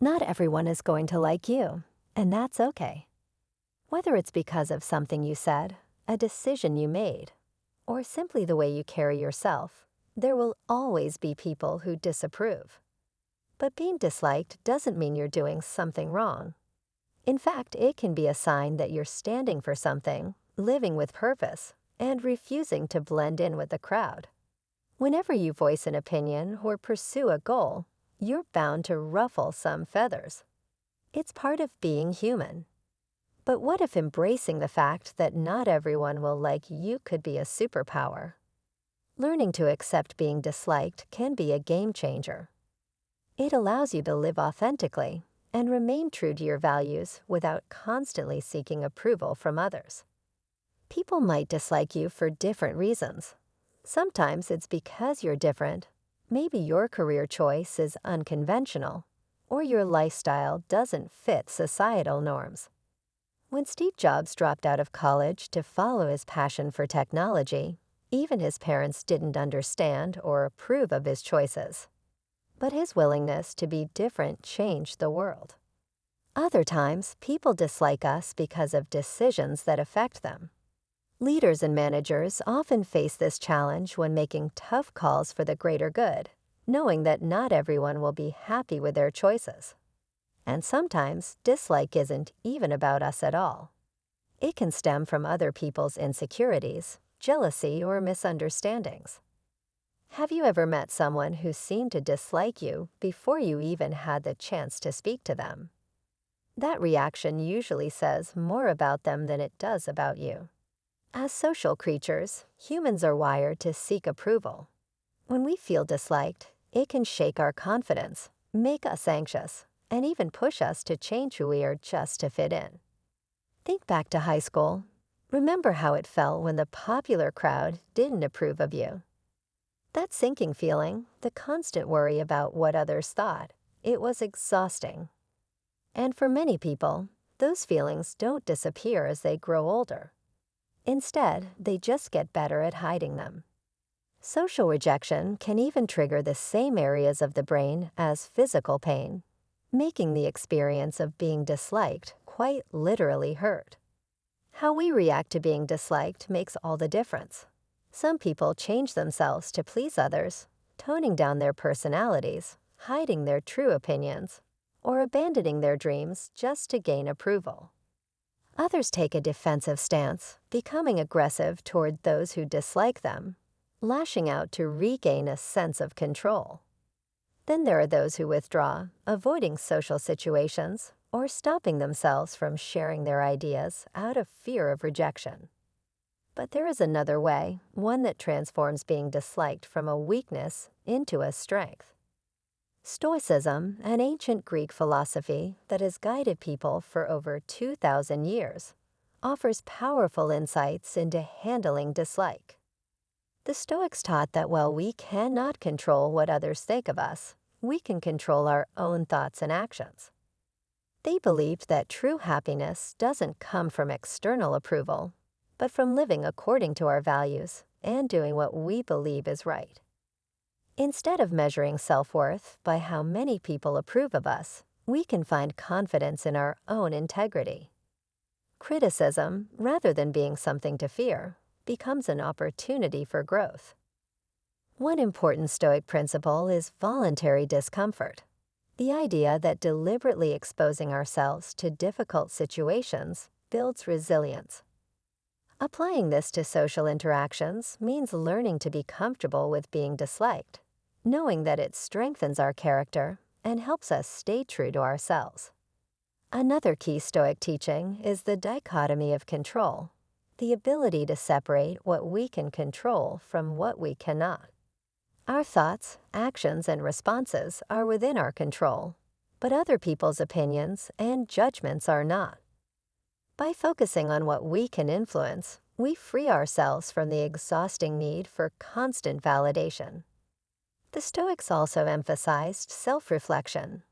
Not everyone is going to like you, and that's okay. Whether it's because of something you said, a decision you made, or simply the way you carry yourself, there will always be people who disapprove. But being disliked doesn't mean you're doing something wrong. In fact, it can be a sign that you're standing for something, living with purpose, and refusing to blend in with the crowd. Whenever you voice an opinion or pursue a goal, you're bound to ruffle some feathers. It's part of being human. But what if embracing the fact that not everyone will like you could be a superpower? Learning to accept being disliked can be a game changer. It allows you to live authentically and remain true to your values without constantly seeking approval from others. People might dislike you for different reasons. Sometimes it's because you're different. Maybe your career choice is unconventional, or your lifestyle doesn't fit societal norms. When Steve Jobs dropped out of college to follow his passion for technology, even his parents didn't understand or approve of his choices. But his willingness to be different changed the world. Other times, people dislike us because of decisions that affect them. Leaders and managers often face this challenge when making tough calls for the greater good, knowing that not everyone will be happy with their choices. And sometimes, dislike isn't even about us at all. It can stem from other people's insecurities, jealousy, or misunderstandings. Have you ever met someone who seemed to dislike you before you even had the chance to speak to them? That reaction usually says more about them than it does about you. As social creatures, humans are wired to seek approval. When we feel disliked, it can shake our confidence, make us anxious, and even push us to change who we are just to fit in. Think back to high school. Remember how it felt when the popular crowd didn't approve of you. That sinking feeling, the constant worry about what others thought, it was exhausting. And for many people, those feelings don't disappear as they grow older. Instead, they just get better at hiding them. Social rejection can even trigger the same areas of the brain as physical pain, making the experience of being disliked quite literally hurt. How we react to being disliked makes all the difference. Some people change themselves to please others, toning down their personalities, hiding their true opinions, or abandoning their dreams just to gain approval. Others take a defensive stance, becoming aggressive toward those who dislike them, lashing out to regain a sense of control. Then there are those who withdraw, avoiding social situations, or stopping themselves from sharing their ideas out of fear of rejection. But there is another way, one that transforms being disliked from a weakness into a strength. Stoicism, an ancient Greek philosophy that has guided people for over 2,000 years, offers powerful insights into handling dislike. The Stoics taught that while we cannot control what others think of us, we can control our own thoughts and actions. They believed that true happiness doesn't come from external approval, but from living according to our values and doing what we believe is right. Instead of measuring self-worth by how many people approve of us, we can find confidence in our own integrity. Criticism, rather than being something to fear, becomes an opportunity for growth. One important Stoic principle is voluntary discomfort, the idea that deliberately exposing ourselves to difficult situations builds resilience. Applying this to social interactions means learning to be comfortable with being disliked, knowing that it strengthens our character and helps us stay true to ourselves. Another key Stoic teaching is the dichotomy of control, the ability to separate what we can control from what we cannot. Our thoughts, actions, and responses are within our control, but other people's opinions and judgments are not. By focusing on what we can influence, we free ourselves from the exhausting need for constant validation. The Stoics also emphasized self-reflection.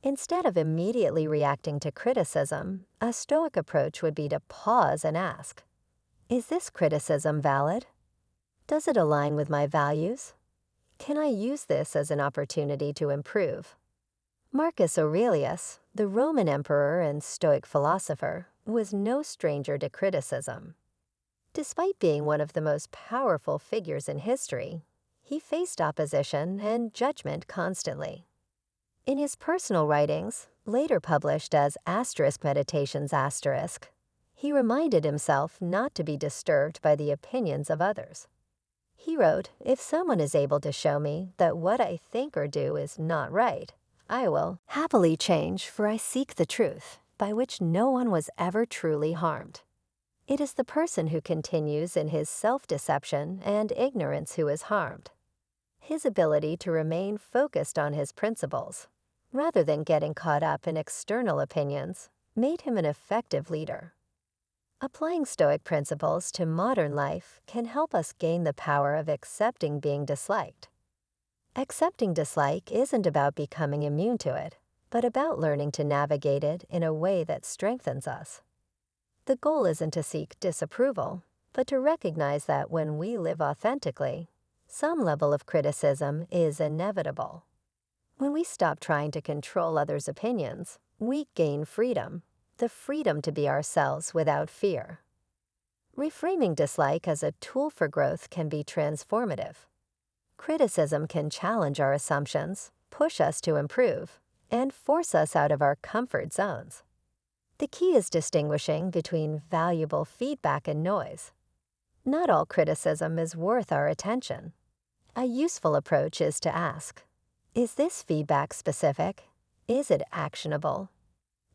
Instead of immediately reacting to criticism, a Stoic approach would be to pause and ask, is this criticism valid? Does it align with my values? Can I use this as an opportunity to improve? Marcus Aurelius, the Roman emperor and Stoic philosopher, was no stranger to criticism. Despite being one of the most powerful figures in history, he faced opposition and judgment constantly. In his personal writings, later published as *Meditations*, he reminded himself not to be disturbed by the opinions of others. He wrote, "If someone is able to show me that what I think or do is not right, I will happily change, for I seek the truth, by which no one was ever truly harmed. It is the person who continues in his self-deception and ignorance who is harmed." His ability to remain focused on his principles, rather than getting caught up in external opinions, made him an effective leader. Applying Stoic principles to modern life can help us gain the power of accepting being disliked. Accepting dislike isn't about becoming immune to it, but about learning to navigate it in a way that strengthens us. The goal isn't to seek disapproval, but to recognize that when we live authentically, some level of criticism is inevitable. When we stop trying to control others' opinions, we gain freedom, the freedom to be ourselves without fear. Reframing dislike as a tool for growth can be transformative. Criticism can challenge our assumptions, push us to improve, and force us out of our comfort zones. The key is distinguishing between valuable feedback and noise. Not all criticism is worth our attention. A useful approach is to ask, is this feedback specific? Is it actionable?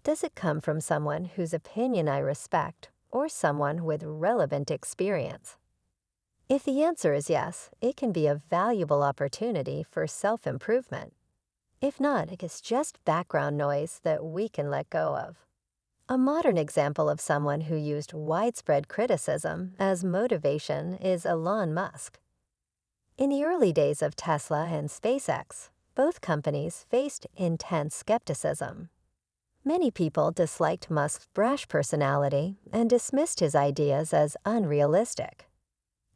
Does it come from someone whose opinion I respect or someone with relevant experience? If the answer is yes, it can be a valuable opportunity for self-improvement. If not, it's just background noise that we can let go of. A modern example of someone who used widespread criticism as motivation is Elon Musk. In the early days of Tesla and SpaceX, both companies faced intense skepticism. Many people disliked Musk's brash personality and dismissed his ideas as unrealistic.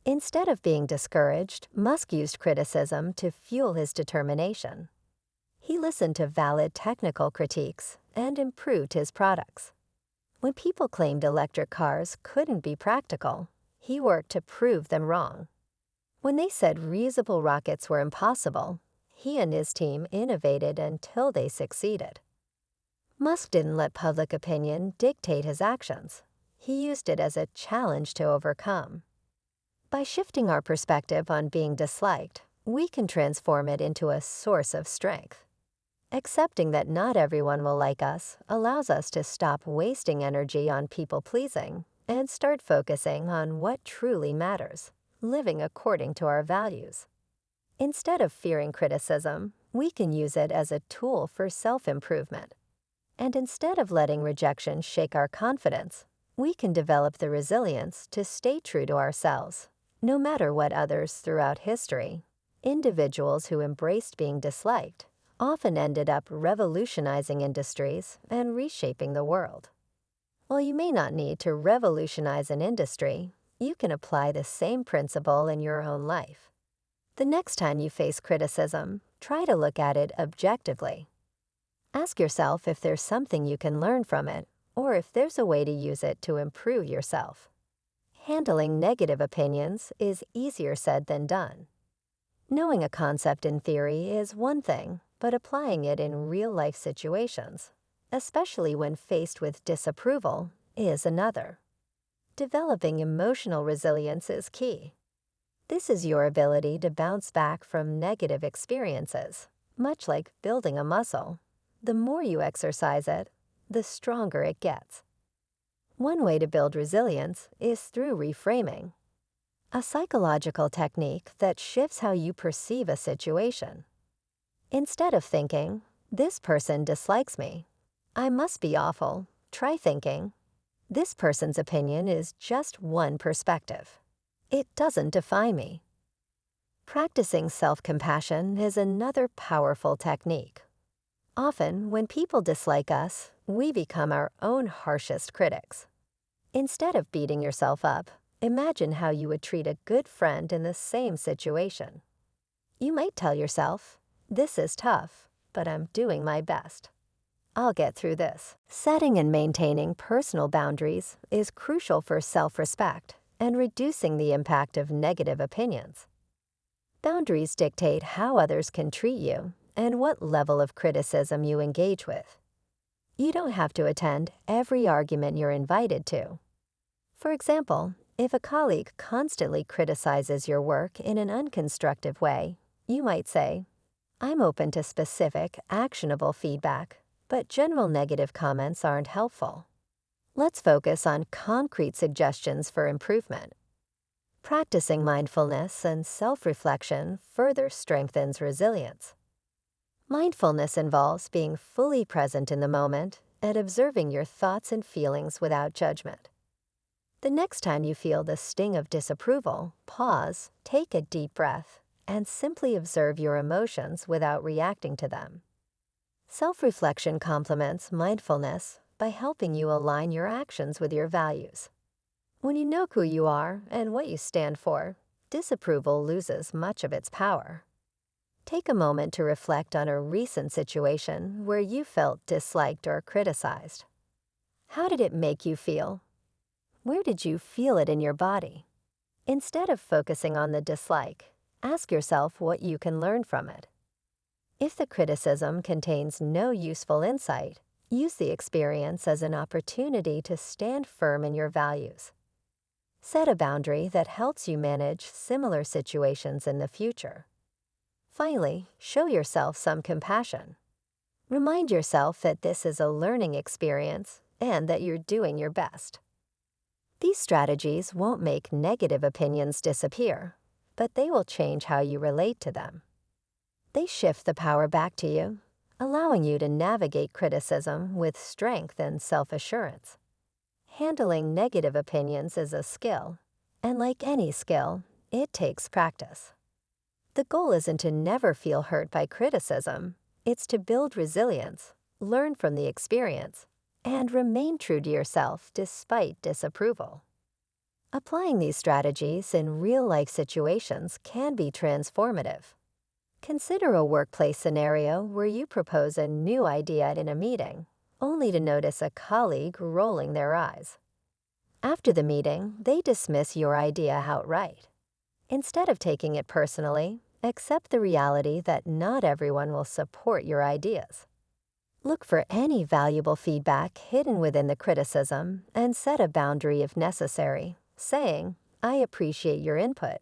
Instead of being discouraged, Musk used criticism to fuel his determination. He listened to valid technical critiques and improved his products. When people claimed electric cars couldn't be practical, he worked to prove them wrong. When they said reusable rockets were impossible, he and his team innovated until they succeeded. Musk didn't let public opinion dictate his actions. He used it as a challenge to overcome. By shifting our perspective on being disliked, we can transform it into a source of strength. Accepting that not everyone will like us allows us to stop wasting energy on people-pleasing and start focusing on what truly matters, living according to our values. Instead of fearing criticism, we can use it as a tool for self-improvement. And instead of letting rejection shake our confidence, we can develop the resilience to stay true to ourselves, no matter what others throughout history. Individuals who embraced being disliked often ended up revolutionizing industries and reshaping the world. While you may not need to revolutionize an industry, you can apply the same principle in your own life. The next time you face criticism, try to look at it objectively. Ask yourself if there's something you can learn from it, or if there's a way to use it to improve yourself. Handling negative opinions is easier said than done. Knowing a concept in theory is one thing, but applying it in real-life situations, especially when faced with disapproval, is another. Developing emotional resilience is key. This is your ability to bounce back from negative experiences, much like building a muscle. The more you exercise it, the stronger it gets. One way to build resilience is through reframing, a psychological technique that shifts how you perceive a situation. Instead of thinking, "This person dislikes me, I must be awful," try thinking, "This person's opinion is just one perspective. It doesn't define me." Practicing self-compassion is another powerful technique. Often, when people dislike us, we become our own harshest critics. Instead of beating yourself up, imagine how you would treat a good friend in the same situation. You might tell yourself, "This is tough, but I'm doing my best. I'll get through this. Setting and maintaining personal boundaries is crucial for self-respect and reducing the impact of negative opinions. Boundaries dictate how others can treat you and what level of criticism you engage with. You don't have to attend every argument you're invited to. For example, if a colleague constantly criticizes your work in an unconstructive way, you might say, "I'm open to specific, actionable feedback, but general negative comments aren't helpful. Let's focus on concrete suggestions for improvement." Practicing mindfulness and self-reflection further strengthens resilience. Mindfulness involves being fully present in the moment and observing your thoughts and feelings without judgment. The next time you feel the sting of disapproval, pause, take a deep breath, and simply observe your emotions without reacting to them. Self-reflection complements mindfulness by helping you align your actions with your values. When you know who you are and what you stand for, disapproval loses much of its power. Take a moment to reflect on a recent situation where you felt disliked or criticized. How did it make you feel? Where did you feel it in your body? Instead of focusing on the dislike, ask yourself what you can learn from it. If the criticism contains no useful insight, use the experience as an opportunity to stand firm in your values. Set a boundary that helps you manage similar situations in the future. Finally, show yourself some compassion. Remind yourself that this is a learning experience and that you're doing your best. These strategies won't make negative opinions disappear, but they will change how you relate to them. They shift the power back to you, allowing you to navigate criticism with strength and self-assurance. Handling negative opinions is a skill, and like any skill, it takes practice. The goal isn't to never feel hurt by criticism, it's to build resilience, learn from the experience, and remain true to yourself despite disapproval. Applying these strategies in real-life situations can be transformative. Consider a workplace scenario where you propose a new idea in a meeting, only to notice a colleague rolling their eyes. After the meeting, they dismiss your idea outright. Instead of taking it personally, accept the reality that not everyone will support your ideas. Look for any valuable feedback hidden within the criticism and set a boundary if necessary, saying, "I appreciate your input,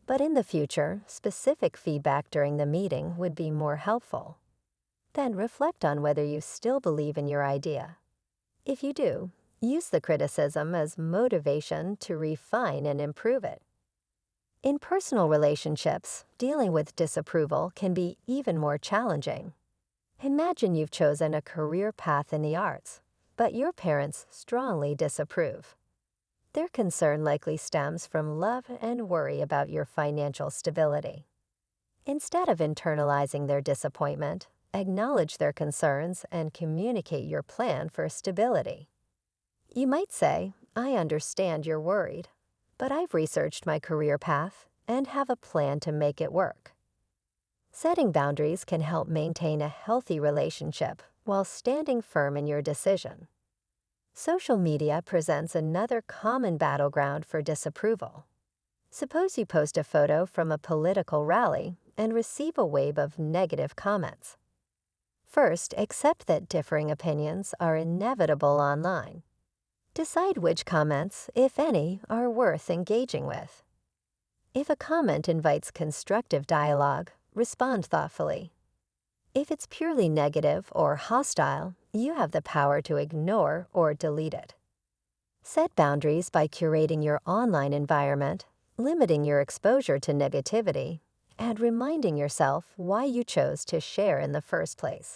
but in the future, specific feedback during the meeting would be more helpful." Then reflect on whether you still believe in your idea. If you do, use the criticism as motivation to refine and improve it. In personal relationships, dealing with disapproval can be even more challenging. Imagine you've chosen a career path in the arts, but your parents strongly disapprove. Their concern likely stems from love and worry about your financial stability. Instead of internalizing their disappointment, acknowledge their concerns and communicate your plan for stability. You might say, "I understand you're worried, but I've researched my career path and have a plan to make it work." Setting boundaries can help maintain a healthy relationship while standing firm in your decision. Social media presents another common battleground for disapproval. Suppose you post a photo from a political rally and receive a wave of negative comments. First, accept that differing opinions are inevitable online. Decide which comments, if any, are worth engaging with. If a comment invites constructive dialogue, respond thoughtfully. If it's purely negative or hostile, you have the power to ignore or delete it. Set boundaries by curating your online environment, limiting your exposure to negativity, and reminding yourself why you chose to share in the first place.